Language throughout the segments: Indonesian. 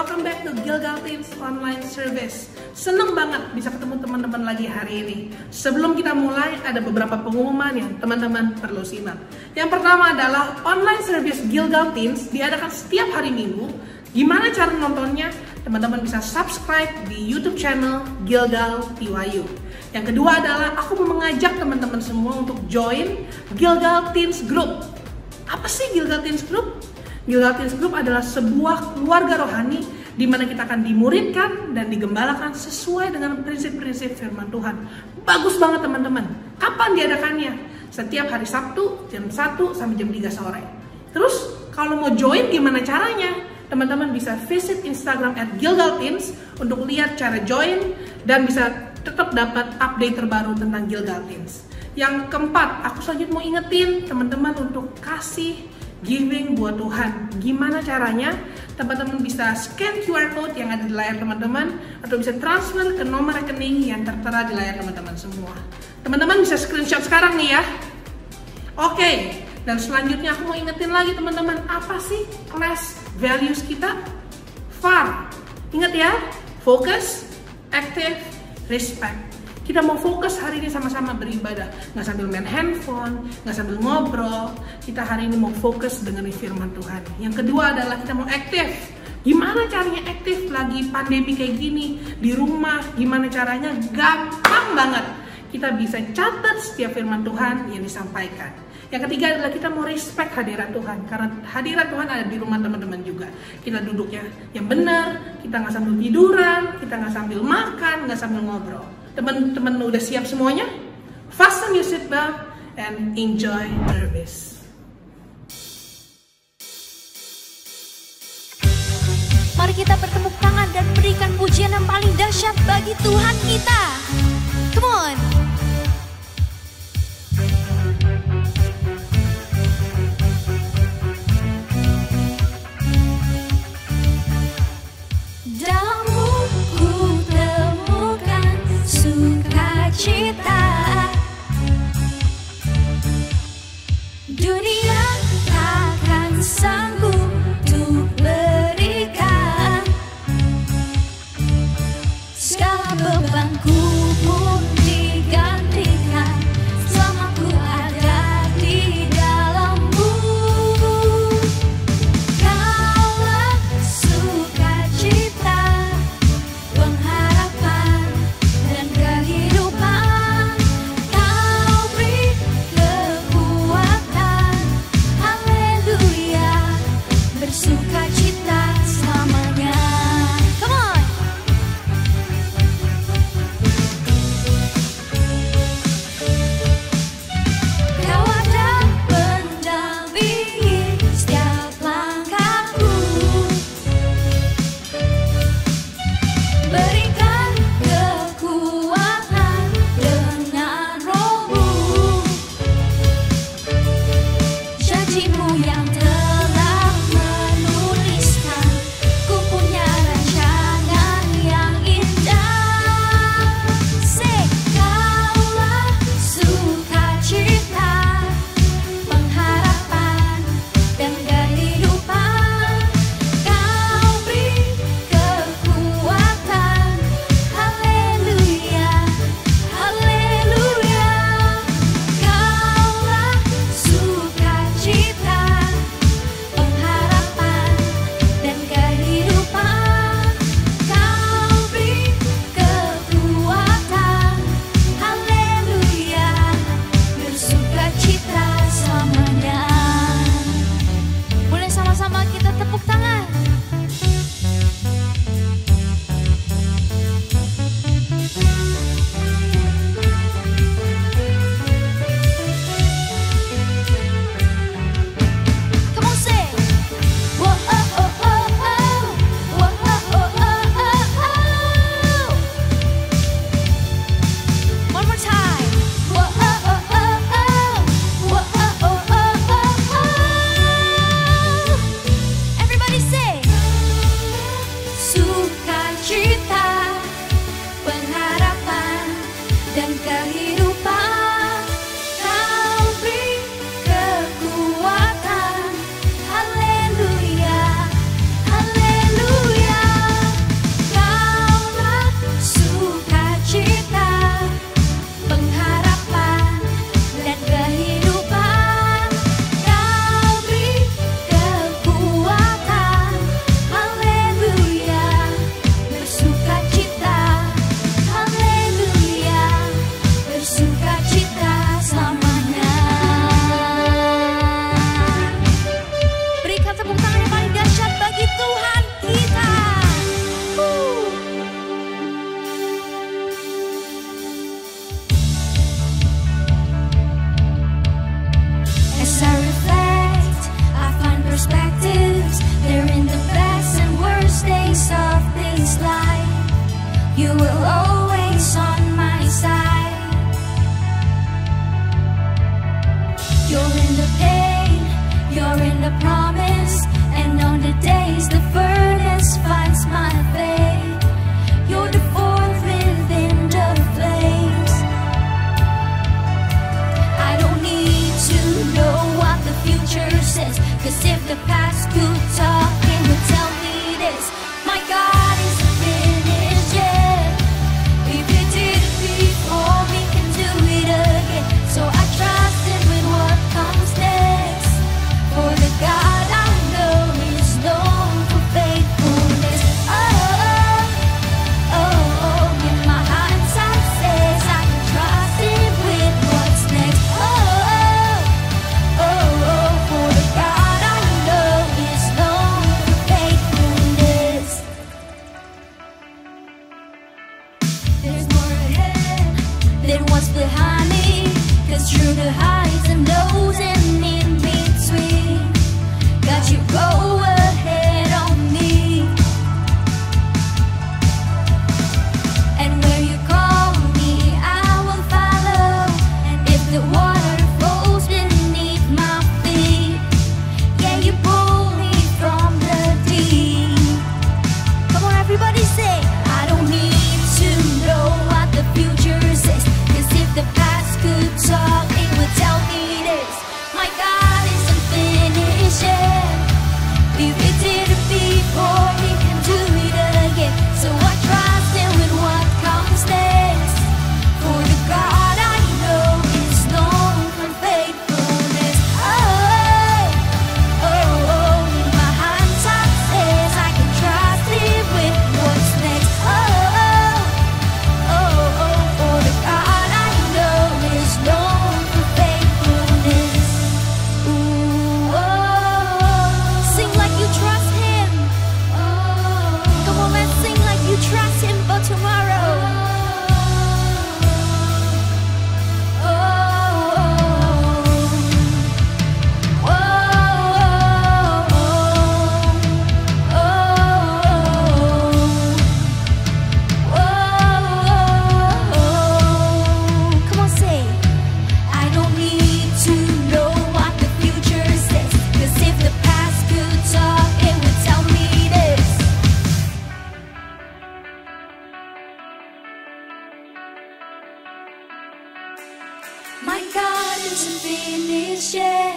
welcome back to Gilgal Teens Online Service. Seneng banget bisa ketemu teman-teman lagi hari ini. Sebelum kita mulai, ada beberapa pengumuman yang teman-teman perlu simak. Yang pertama adalah online service Gilgal Teens diadakan setiap hari Minggu. Gimana cara nontonnya? Teman-teman bisa subscribe di YouTube channel Gilgal TYU. Yang kedua adalah aku mau mengajak teman-teman semua untuk join Gilgal Teens Group. Apa sih Gilgal Teens Group? Gilgal Teens Group adalah sebuah keluarga rohani di mana kita akan dimuridkan dan digembalakan sesuai dengan prinsip-prinsip firman Tuhan. Bagus banget teman-teman. Kapan diadakannya? Setiap hari Sabtu jam 1 sampai jam 3 sore. Terus kalau mau join gimana caranya? Teman-teman bisa visit Instagram @GilgalTeens untuk lihat cara join dan bisa tetap dapat update terbaru tentang Gilgal Teens. Yang keempat, aku selanjutnya mau ingetin teman-teman untuk kasih giving buat Tuhan. Gimana caranya? Teman-teman bisa scan QR code yang ada di layar teman-teman atau bisa transfer ke nomor rekening yang tertera di layar teman-teman semua. Teman-teman bisa screenshot sekarang nih ya. Oke, dan selanjutnya aku mau ingetin lagi teman-teman, apa sih class values kita? FAR. Ingat ya, focus, active, respect. Kita mau fokus hari ini sama-sama beribadah, nggak sambil main handphone, nggak sambil ngobrol. Kita hari ini mau fokus dengan firman Tuhan. Yang kedua adalah kita mau aktif. Gimana caranya aktif lagi pandemi kayak gini di rumah? Gimana caranya? Gampang banget. Kita bisa catat setiap firman Tuhan yang disampaikan. Yang ketiga adalah kita mau respect hadirat Tuhan, karena hadirat Tuhan ada di rumah teman-teman juga. Kita duduknya yang benar, kita nggak sambil tiduran, kita nggak sambil makan, nggak sambil ngobrol. Teman-teman udah siap semuanya? Fasten your seatbelt and enjoy service. Mari kita bertepuk tangan dan berikan pujian yang paling dahsyat bagi Tuhan kita. Come on. Cita dunia takkan sanggup untuk berikan segala bebanku pun digantikan selama ku ada di dalammu. Kaulah sukacita, pengharapan dan kehidupan. Sukacita selamanya. Come on. Kau ada pendampingi setiap langkahku. Berikan kekuatan dengan Roh-Mu. Janji-Mu yang everybody say You were always on my side. You're in the pain, you're in the promise, and on the days the furnace finds my faith, you're the fourth within the flames. I don't need to know what the future says, 'cause if the past could talk, it would tell me this: my God isn't finished yet. If He did it before, He can do it again. So I trust Him with what comes next. For the God I know is known for faithfulness. Oh, oh, oh, in my hindsight says I can trust Him with what's next. Oh, oh, oh, for the God I know is known for faithfulness. There's more ahead than what's behind me, 'cause through the highs and lows and in between, God, you go ahead on me. And where you call me, I will follow. And if the water flows beneath my feet, yeah, you pull me from the deep. Come on, everybody say, I don't need to know what the future says, 'cause if the past could talk, it would tell me this: my God isn't finished yet. If He did it before, He can do it again. So I trust Him with what comes next. For the God I know is known for faithfulness. Oh, oh, oh, in my hindsight says I can trust Him with what's next. Oh, oh, oh, for the God I know is known for faithfulness. Ooh, oh, sing like you trust Him. Come on, let's sing like you trust Him for tomorrow. Oh, oh, oh. Come on, say, I don't need to know what the future says, 'cause if the past could talk, it would tell me this: my God isn't finished yet.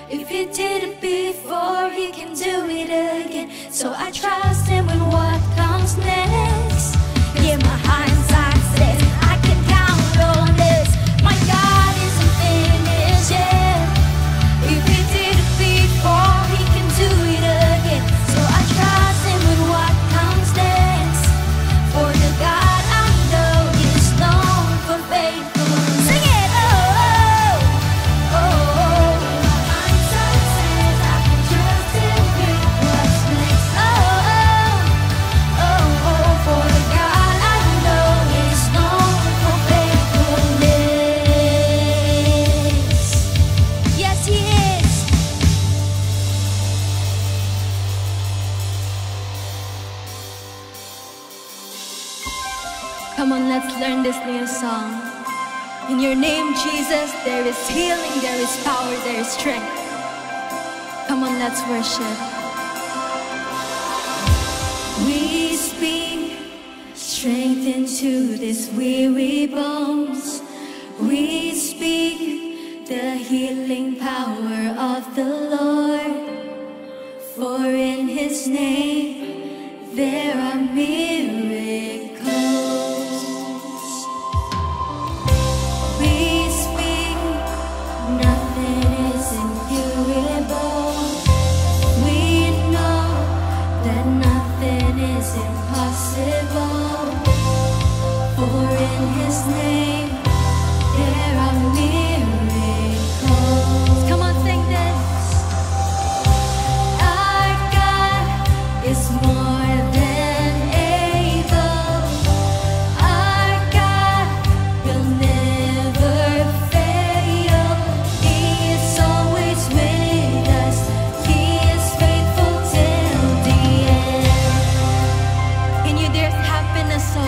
If He did it before, He can do it again. So I trust Him with what comes next. Yeah, my hindsight says I can count on this: my God isn't finished yet. If He did it before, He can do it again. So I trust Him with what comes next. For the God I know is known for faithfulness. Sing it! Oh, oh, oh. My hindsight says I can trust Him with what's next. Oh, oh, oh, oh, for the God I know is known for faithfulness. Yes, He is. Come on, let's learn this new song. In your name, Jesus, there is healing, there is power, there is strength. Come on, let's worship. We speak strength into these weary bones. We speak the healing power of the Lord. For in His name there are miracles. We speak, nothing is incurable. We know that nothing is impossible. For in His name there are miracles. Come on, sing this. Our God is more than able. Our God will never fail. He is always with us. He is faithful till the end. In you there's happiness, oh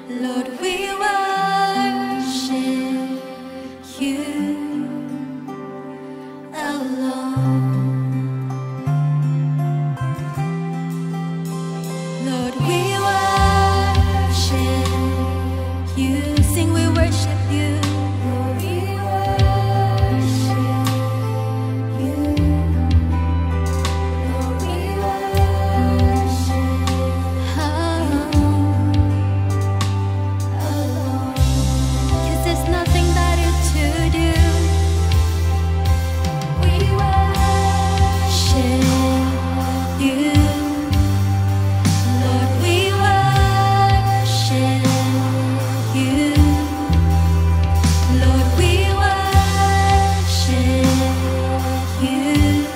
Lord, we worship you alone. Lord, we worship you. Sing, we worship you. Lord, we worship you. Lord, we worship alone. 'Cause there's nothing better to do. We worship you. Lord, we worship you. Lord, we worship you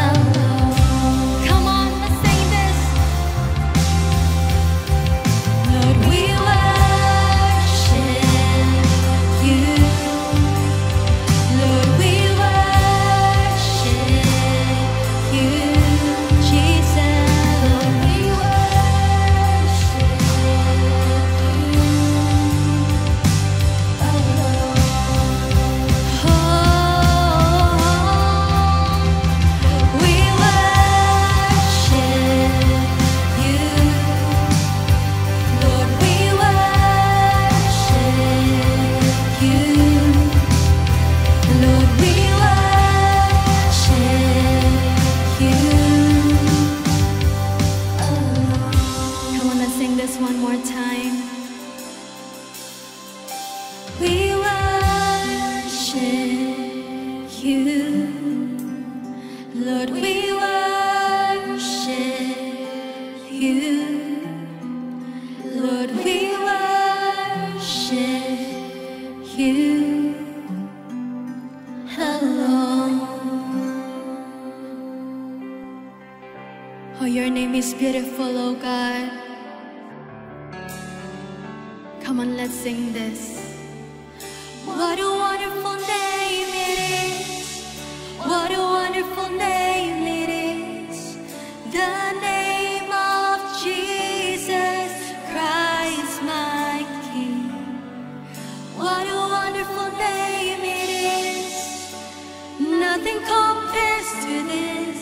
alone. Come on, let's sing this. Lord, we worship you. Lord, we worship you, Jesus. Lord, we worship you alone. Oh, we worship you. Lord, we worship you. Lord, we worship you alone. Come on, let's sing this one more time. We worship you. Lord, we worship you. Lord, we worship you alone. Oh, your name is beautiful, oh God. Come on, let's sing this. What a wonderful name it is. What a wonderful name it is. The name of Jesus Christ, my King. What a wonderful name it is. Nothing compares to this.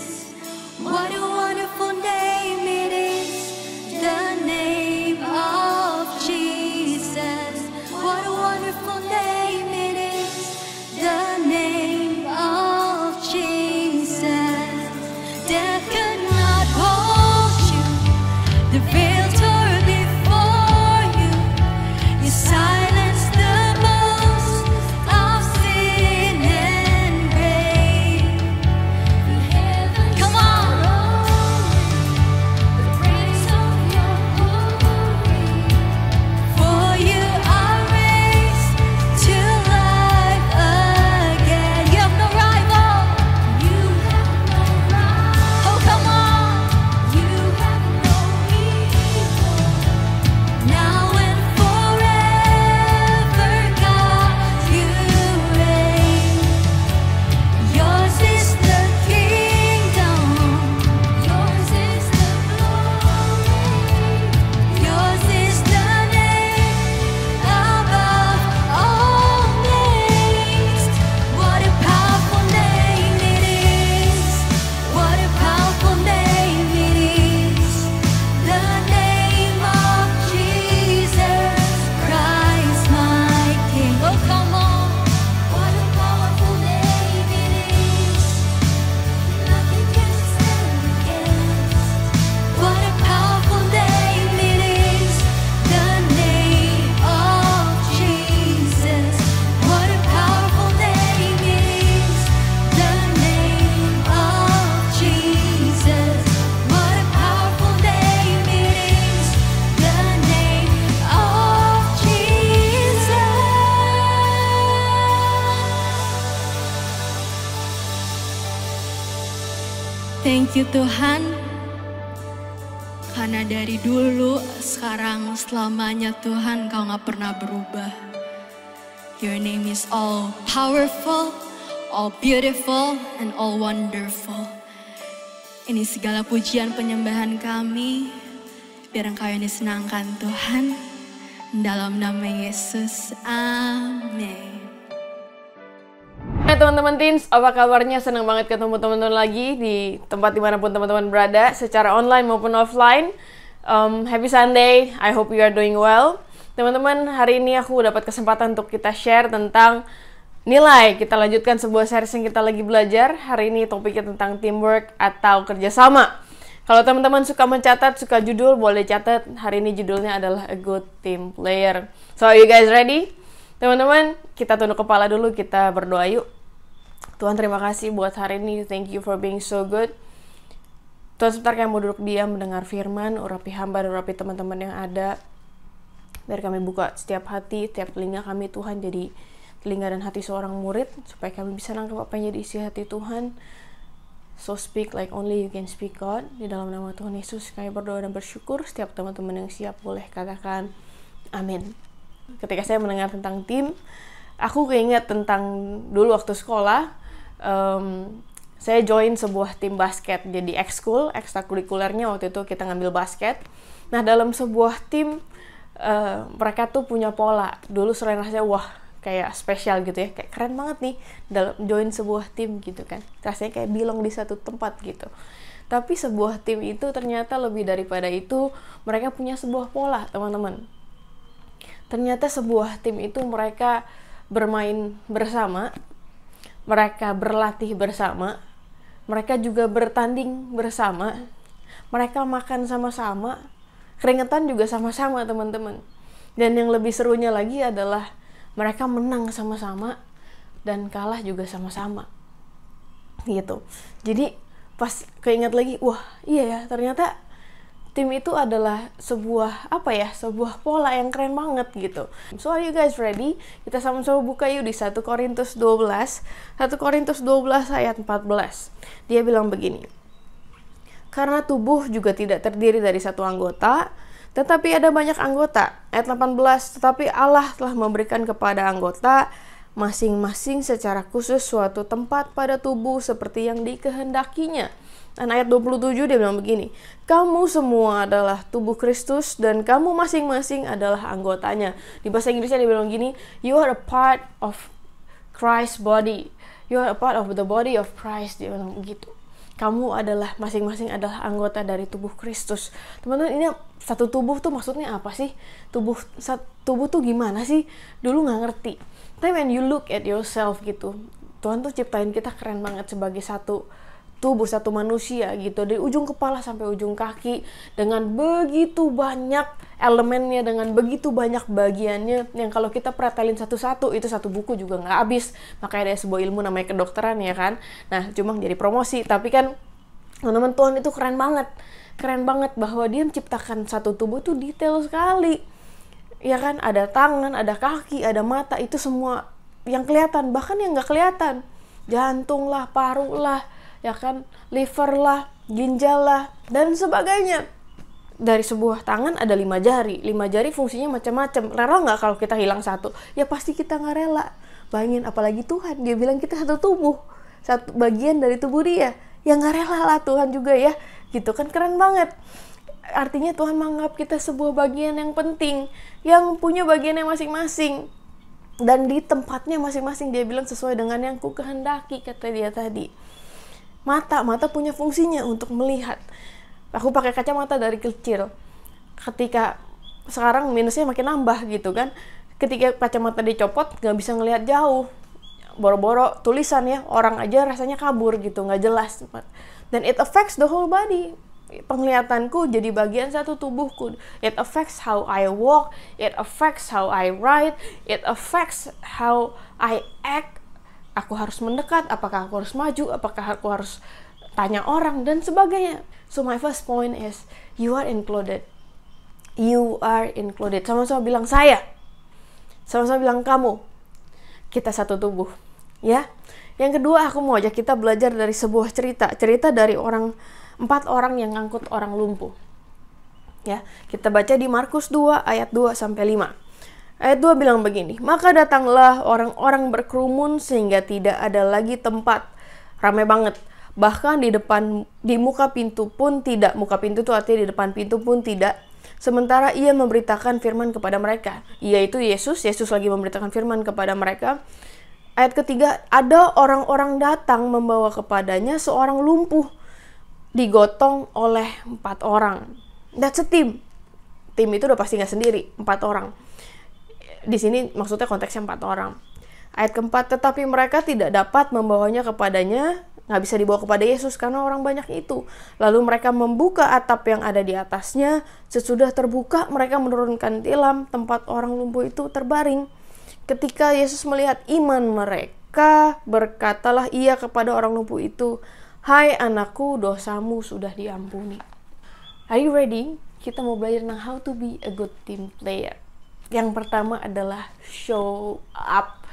What a wonderful name it is. The name of Jesus. What a wonderful name it is. The name of Jesus. Death could not hold you. The veil tore before you. You silenced the boast of sin and grave. Come on. The praise of your glory. For you are raised to life again. You have no rival. You have no rival. Oh, come on. You have no equal. Now and forever, God, you reign. Yours is the kingdom. Yours is the glory. Yours is the name above all names. What a powerful name it is. What a powerful name it is. The name of Jesus Christ, my King. Oh, come on. What a powerful name it is. Nothing can stand against. What a powerful name it is. The name of Jesus. What a powerful name it is. The name of Jesus. What a powerful name it is. The name of Jesus. Thank you Tuhan, karena dari dulu, sekarang, selamanya Tuhan Kau gak pernah berubah. Your name is all powerful, all beautiful, and all wonderful. Ini segala pujian penyembahan kami Biar engkau yang disenangkan Tuhan. Dalam nama Yesus, amin. Hai teman-teman teens, apa kabarnya? Senang banget ketemu teman-teman lagi di tempat dimanapun teman-teman berada, secara online maupun offline. Happy Sunday, I hope you are doing well. Teman-teman, hari ini aku dapat kesempatan untuk kita share tentang nilai. Kita lanjutkan sebuah series yang kita lagi belajar. Hari ini topiknya tentang teamwork atau kerjasama. Kalau teman-teman suka mencatat, suka judul, boleh catat. Hari ini judulnya adalah A Good Team Player. So, are you guys ready? Teman-teman, kita tunduk kepala dulu, kita berdoa yuk. Tuhan, terima kasih buat hari ini. Thank you for being so good. Tuhan, sebentar kami mau duduk diam mendengar firman, urapi hamba dan urapi teman-teman yang ada. Biar kami buka setiap hati, setiap telinga kami, Tuhan, jadi telinga dan hati seorang murid, supaya kami bisa nangkap apa yang jadi isi hati Tuhan. So speak like only you can speak, God. Di dalam nama Tuhan Yesus kami berdoa dan bersyukur. Setiap teman-teman yang siap boleh katakan amin. Ketika saya mendengar tentang tim, aku keinget tentang dulu waktu sekolah. Saya join sebuah tim basket. Jadi ekskul, ekstrakurikulernya waktu itu kita ngambil basket. Nah, dalam sebuah tim mereka tuh punya pola. Dulu selain rasanya wah, kayak spesial gitu ya, kayak keren banget nih dalam join sebuah tim gitu kan, rasanya kayak belong di satu tempat gitu. Tapi sebuah tim itu ternyata lebih daripada itu, mereka punya sebuah pola, teman-teman. Ternyata sebuah tim itu mereka bermain bersama, mereka berlatih bersama, mereka juga bertanding bersama, mereka makan sama-sama, keringetan juga sama-sama, teman-teman. Dan yang lebih serunya lagi adalah mereka menang sama-sama dan kalah juga sama-sama gitu. Jadi pas keinget lagi, wah iya ya, ternyata tim itu adalah sebuah sebuah pola yang keren banget gitu. So are you guys ready? Kita sama-sama buka yuk di 1 Korintus 12 ayat 14. Dia bilang begini, karena tubuh juga tidak terdiri dari satu anggota, tetapi ada banyak anggota. Ayat 18, tetapi Allah telah memberikan kepada anggota masing-masing secara khusus suatu tempat pada tubuh seperti yang dikehendakinya. Dan ayat 27 dia bilang begini, kamu semua adalah tubuh Kristus dan kamu masing-masing adalah anggotanya. Di bahasa Inggrisnya dia bilang gini, you are a part of Christ's body. You are a part of the body of Christ. Dia bilang begitu. Kamu adalah masing-masing adalah anggota dari tubuh Kristus. Teman-teman, ini satu tubuh tuh maksudnya apa sih? Tubuh tuh gimana sih? Dulu nggak ngerti. Tapi when you look at yourself gitu, Tuhan tuh ciptain kita keren banget sebagai satu tubuh, satu manusia gitu, dari ujung kepala sampai ujung kaki, dengan begitu banyak elemennya, dengan begitu banyak bagiannya, yang kalau kita pretelin satu-satu, itu satu buku juga nggak habis. Makanya ada sebuah ilmu namanya kedokteran ya kan. Nah, cuma jadi promosi, tapi kan teman-teman, Tuhan itu keren banget bahwa dia menciptakan satu tubuh itu detail sekali ya kan. Ada tangan, ada kaki, ada mata, itu semua yang kelihatan, bahkan yang nggak kelihatan, jantung lah, paru lah ya kan, liver lah, ginjal lah, dan sebagainya. Dari sebuah tangan ada 5 jari. 5 jari fungsinya macam-macam. Rela nggak kalau kita hilang satu? Ya pasti kita nggak rela. Bayangin, apalagi Tuhan, dia bilang kita satu tubuh, satu bagian dari tubuh dia. Ya nggak rela lah Tuhan juga ya. Gitu kan, keren banget. Artinya Tuhan menganggap kita sebuah bagian yang penting, yang punya bagiannya masing-masing. Dan di tempatnya masing-masing, dia bilang sesuai dengan yang ku kehendaki, kata dia tadi. Mata punya fungsinya untuk melihat. Aku pakai kacamata dari kecil. Ketika sekarang minusnya makin nambah gitu kan. Ketika kacamata dicopot, nggak bisa ngelihat jauh. Boro-boro tulisan ya, orang aja rasanya kabur gitu, nggak jelas. Dan it affects the whole body. Penglihatanku jadi bagian satu tubuhku. It affects how I walk. It affects how I write. It affects how I act. Aku harus mendekat, apakah aku harus maju, apakah aku harus tanya orang, dan sebagainya. So my first point is, you are included. You are included. Sama-sama bilang saya. Sama-sama bilang kamu. Kita satu tubuh. Ya. Yang kedua, aku mau ajak kita belajar dari sebuah cerita. Cerita dari 4 orang yang ngangkut orang lumpuh. Ya. Kita baca di Markus 2 ayat 2 sampai 5. Ayat 2 bilang begini, maka datanglah orang-orang berkerumun sehingga tidak ada lagi tempat. Ramai banget. Bahkan di muka pintu pun tidak. Muka pintu itu artinya di depan pintu pun tidak. Sementara ia memberitakan firman kepada mereka. Ia itu Yesus lagi memberitakan firman kepada mereka. Ayat ketiga, ada orang-orang datang membawa kepadanya seorang lumpuh, digotong oleh 4 orang. That's a team. Tim itu udah pasti nggak sendiri, 4 orang. Di sini maksudnya konteksnya 4 orang. Ayat keempat, tetapi mereka tidak dapat membawanya kepadanya, nggak bisa dibawa kepada Yesus karena orang banyak itu. Lalu mereka membuka atap yang ada di atasnya. Sesudah terbuka, mereka menurunkan tilam, tempat orang lumpuh itu terbaring. Ketika Yesus melihat iman mereka, berkatalah ia kepada orang lumpuh itu, "Hai anakku, dosamu sudah diampuni." Are you ready? Kita mau belajar tentang how to be a good team player. Yang pertama adalah show up.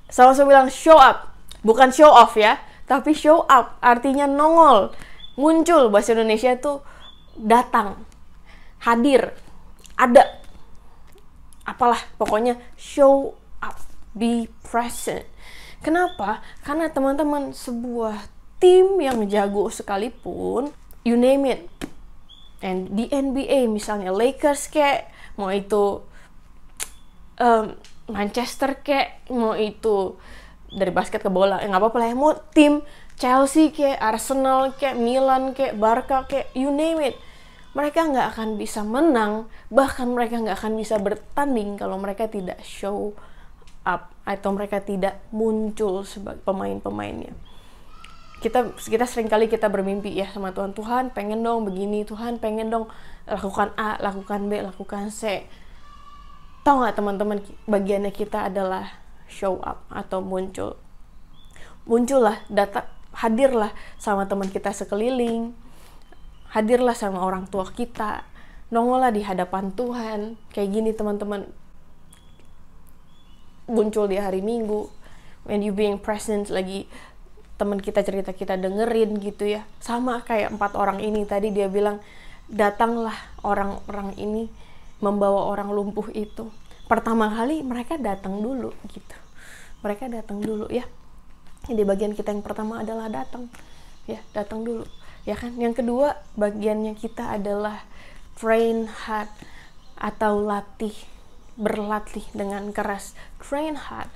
Sama-sama bilang show up. Bukan show off ya, tapi show up. Artinya nongol, muncul. Bahasa Indonesia itu datang, hadir, ada. Apalah, pokoknya show up, be present. Kenapa? Karena teman-teman, sebuah tim yang jago sekalipun, you name it, and di NBA misalnya Lakers kayak, mau itu Manchester kayak, mau itu dari basket ke bola, nggak apa-apa lah ya, mau tim Chelsea kayak, Arsenal kayak, Milan kayak, Barca kayak, you name it, mereka nggak akan bisa menang, bahkan mereka nggak akan bisa bertanding kalau mereka tidak show up atau mereka tidak muncul sebagai pemain-pemainnya. Kita seringkali kita bermimpi ya sama Tuhan, Tuhan pengen dong begini, Tuhan pengen dong lakukan A, lakukan B, lakukan C. Tahu nggak teman-teman, bagiannya kita adalah show up atau muncul. Muncullah, hadirlah sama teman kita sekeliling, hadirlah sama orang tua kita, nongollah di hadapan Tuhan. Kayak gini teman-teman, muncul di hari Minggu, when you being present, lagi teman kita cerita kita dengerin gitu ya. Sama kayak 4 orang ini tadi, dia bilang datanglah orang-orang ini membawa orang lumpuh itu. Pertama kali mereka datang dulu gitu. Mereka datang dulu ya. Di bagian kita yang pertama adalah datang. Ya, datang dulu. Ya kan? Yang kedua, bagiannya kita adalah train hard atau berlatih dengan keras. Train hard.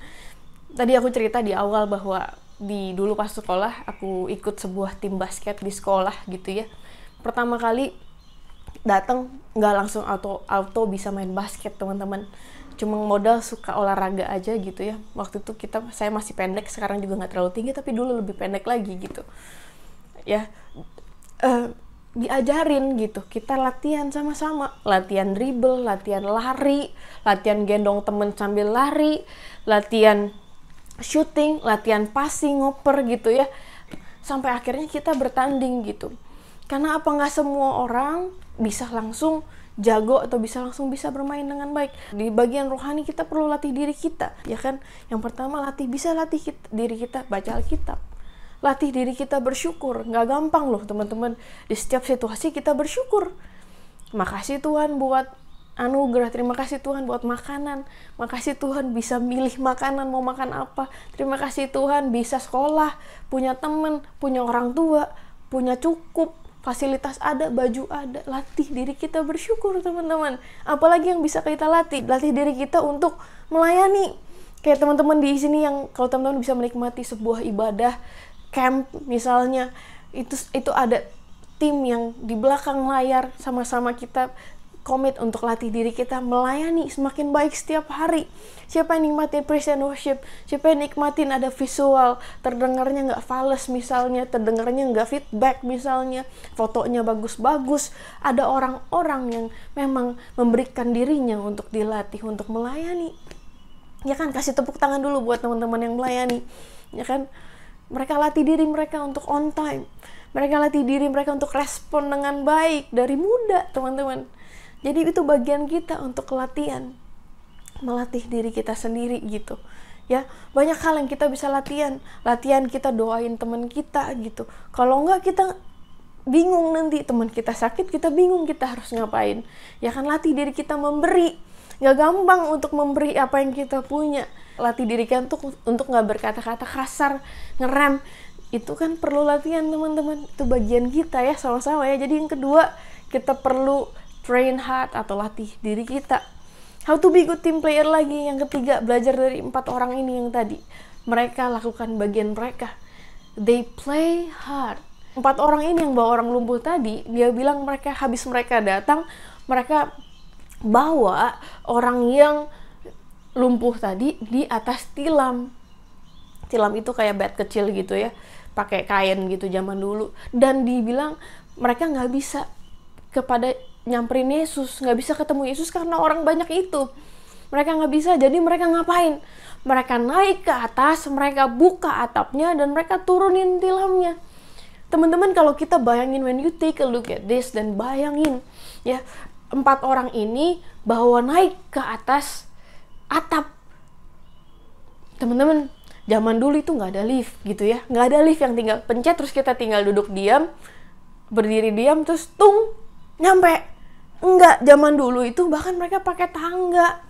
Tadi aku cerita di awal bahwa dulu pas sekolah aku ikut sebuah tim basket di sekolah gitu ya. Pertama kali datang nggak langsung auto bisa main basket teman-teman. Cuma modal suka olahraga aja gitu ya. Waktu itu saya masih pendek, sekarang juga nggak terlalu tinggi, tapi dulu lebih pendek lagi gitu. Ya, diajarin gitu, kita latihan sama-sama, latihan dribble, latihan lari, latihan gendong temen sambil lari, latihan shooting, latihan passing, ngoper gitu ya, sampai akhirnya kita bertanding gitu. Karena apa, nggak semua orang bisa langsung jago atau bisa bermain dengan baik. Di bagian rohani kita perlu latih diri kita, ya kan? Yang pertama latih diri kita baca Alkitab. Latih diri kita bersyukur. Nggak gampang loh teman-teman. Di setiap situasi kita bersyukur. Makasih Tuhan buat anugerah. Terima kasih Tuhan buat makanan. Makasih Tuhan bisa milih makanan mau makan apa. Terima kasih Tuhan bisa sekolah, punya teman, punya orang tua, punya cukup, fasilitas ada, baju ada. Latih diri kita bersyukur teman-teman. Apalagi yang bisa kita latih diri kita untuk melayani. Kayak teman-teman di sini yang kalau teman-teman bisa menikmati sebuah ibadah camp misalnya, itu ada tim yang di belakang layar sama-sama kita komit untuk latih diri kita melayani semakin baik setiap hari. Siapa yang nikmatin praise and worship, siapa yang nikmatin ada visual, terdengarnya nggak fals misalnya, terdengarnya nggak feedback misalnya, fotonya bagus-bagus, ada orang-orang yang memang memberikan dirinya untuk dilatih untuk melayani. Ya kan, kasih tepuk tangan dulu buat teman-teman yang melayani. Ya kan, mereka latih diri mereka untuk on time. Mereka latih diri mereka untuk respon dengan baik dari muda, teman-teman. Jadi itu bagian kita untuk latihan, melatih diri kita sendiri gitu. Ya, banyak hal yang kita bisa latihan kita doain teman kita gitu. Kalau enggak kita bingung, nanti teman kita sakit, kita bingung kita harus ngapain. Ya kan, latih diri kita memberi. Nggak gampang untuk memberi apa yang kita punya. Latih diri kita untuk nggak berkata-kata kasar, ngerem. Itu kan perlu latihan teman-teman. Itu bagian kita ya, sama-sama ya. Jadi yang kedua, kita perlu train hard atau latih diri kita. How to be good team player lagi. Yang ketiga, belajar dari 4 orang ini yang tadi. Mereka lakukan bagian mereka. They play hard. 4 orang ini yang bawa orang lumpuh tadi, dia bilang habis mereka datang, mereka bawa orang yang lumpuh tadi di atas tilam. Tilam itu kayak bed kecil gitu ya, pakai kain gitu zaman dulu. Dan dibilang mereka nggak bisa nyamperin Yesus, nggak bisa ketemu Yesus karena orang banyak itu. Mereka nggak bisa, jadi mereka ngapain? Mereka naik ke atas, mereka buka atapnya, dan mereka turunin tilamnya. Teman-teman, kalau kita bayangin, when you take a look at this, dan bayangin ya, 4 orang ini bawa naik ke atas atap. Teman-teman, zaman dulu itu nggak ada lift gitu ya, nggak ada lift yang tinggal pencet terus kita tinggal duduk diam, berdiri diam terus tung nyampe. Enggak, zaman dulu itu bahkan mereka pakai tangga.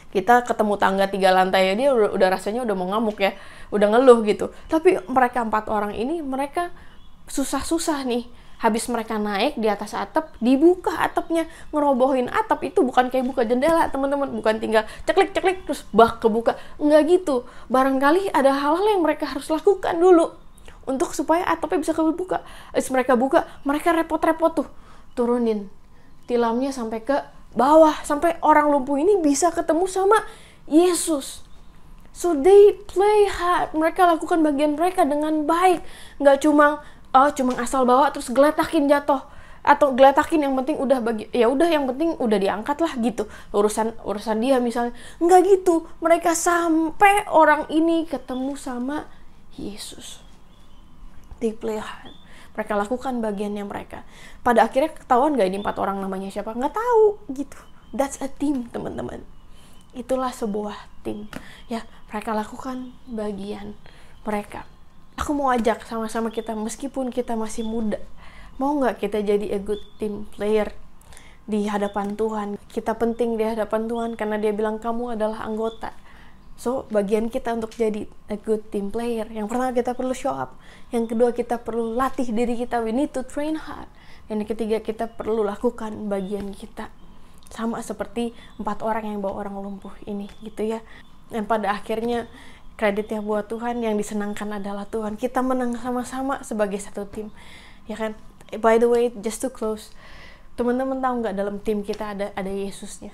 Kita ketemu tangga 3 lantai ya, dia udah rasanya udah mau ngamuk ya, udah ngeluh gitu. Tapi mereka 4 orang ini, mereka susah-susah nih. Habis mereka naik di atas atap, dibuka atapnya. Ngerobohin atap itu bukan kayak buka jendela, teman-teman. Bukan tinggal ceklik-ceklik terus kebuka. Enggak gitu. Barangkali ada hal-hal yang mereka harus lakukan dulu untuk supaya atapnya bisa kebuka. Mereka buka, mereka repot-repot tuh turunin tilamnya sampai ke bawah, sampai orang lumpuh ini bisa ketemu sama Yesus. So they play hard. Mereka lakukan bagian mereka dengan baik. Nggak cuma asal bawa terus geletakin jatuh, atau geletakin yang penting udah yang penting udah diangkat lah gitu. Urusan dia misalnya. Nggak gitu. Mereka sampai orang ini ketemu sama Yesus. They play hard. Mereka lakukan bagiannya mereka. Pada akhirnya ketahuan gak ini 4 orang namanya siapa? Nggak tahu gitu. That's a team, teman-teman. Itulah sebuah tim. Ya, mereka lakukan bagian mereka. Aku mau ajak sama-sama kita, meskipun kita masih muda, mau nggak kita jadi a good team player di hadapan Tuhan? Kita penting di hadapan Tuhan karena dia bilang kamu adalah anggota. So, bagian kita untuk jadi a good team player. Yang pertama, kita perlu show up. Yang kedua, kita perlu latih diri kita. We need to train hard. Dan yang ketiga, kita perlu lakukan bagian kita. Sama seperti 4 orang yang bawa orang lumpuh ini, gitu ya. Dan pada akhirnya, kreditnya buat Tuhan, yang disenangkan adalah Tuhan. Kita menang sama-sama sebagai satu tim. Ya kan? By the way, just to close. Teman-teman tahu nggak, dalam tim kita ada Yesusnya.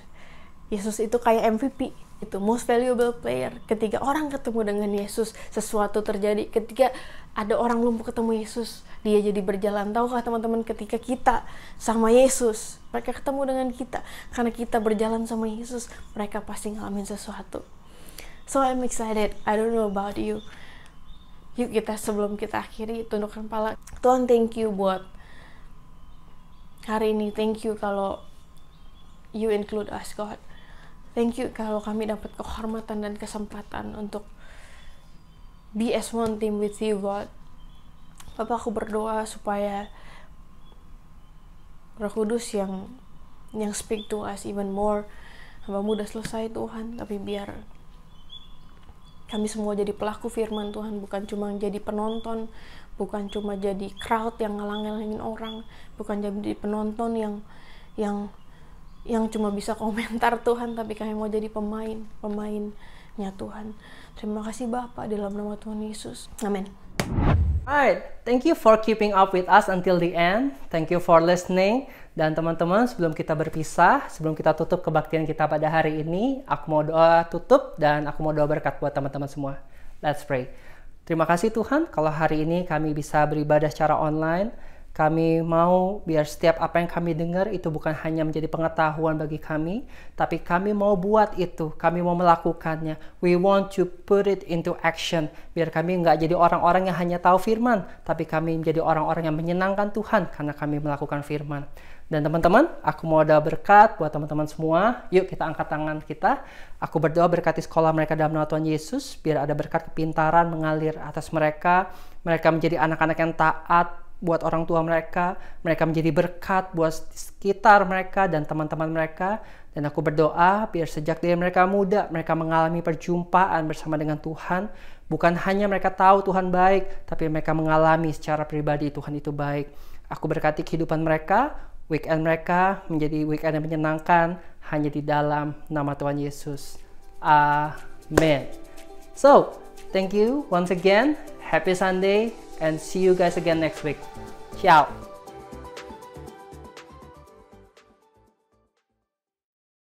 Yesus itu kayak MVP. Itu most valuable player. Ketika orang ketemu dengan Yesus, sesuatu terjadi. Ketika ada orang lumpuh ketemu Yesus, dia jadi berjalan. Tahukah teman-teman, ketika kita sama Yesus, mereka ketemu dengan kita. Karena kita berjalan sama Yesus, mereka pasti ngalamin sesuatu. So I'm excited. I don't know about you. Yuk kita, sebelum kita akhiri, tundukkan kepala. Tuhan, thank you buat hari ini. Thank you kalau you include us, God. Thank you kalau kami dapat kehormatan dan kesempatan untuk be as one team with you, God. Bapak, aku berdoa supaya Roh Kudus yang speak to us even more. Hamba-Mu udah selesai, Tuhan, tapi biar kami semua jadi pelaku firman Tuhan, bukan cuma jadi penonton, bukan cuma jadi crowd yang ngelang-ngelangin orang, bukan jadi penonton yang cuma bisa komentar Tuhan, tapi kami mau jadi pemainnya Tuhan. Terima kasih Bapak, dalam nama Tuhan Yesus. Amin. Alright, thank you for keeping up with us until the end. Thank you for listening. Dan teman-teman, sebelum kita berpisah, sebelum kita tutup kebaktian kita pada hari ini, aku mau doa tutup dan aku mau doa berkat buat teman-teman semua. Let's pray. Terima kasih Tuhan, kalau hari ini kami bisa beribadah secara online. Kami mau biar setiap apa yang kami dengar itu bukan hanya menjadi pengetahuan bagi kami, tapi kami mau buat itu, kami mau melakukannya. We want to put it into action. Biar kami nggak jadi orang-orang yang hanya tahu firman, tapi kami menjadi orang-orang yang menyenangkan Tuhan karena kami melakukan firman. Dan teman-teman, aku mau doa berkat buat teman-teman semua. Yuk kita angkat tangan kita. Aku berdoa berkati sekolah mereka dalam nama Tuhan Yesus, biar ada berkat kepintaran mengalir atas mereka. Mereka menjadi anak-anak yang taat buat orang tua mereka menjadi berkat buat sekitar mereka dan teman-teman mereka. Dan aku berdoa biar sejak dari mereka muda, mereka mengalami perjumpaan bersama dengan Tuhan. Bukan hanya mereka tahu Tuhan baik, tapi mereka mengalami secara pribadi Tuhan itu baik. Aku berkati kehidupan mereka, weekend mereka menjadi weekend yang menyenangkan hanya di dalam nama Tuhan Yesus. Amin. So, thank you once again. Happy Sunday and see you guys again next week. Ciao.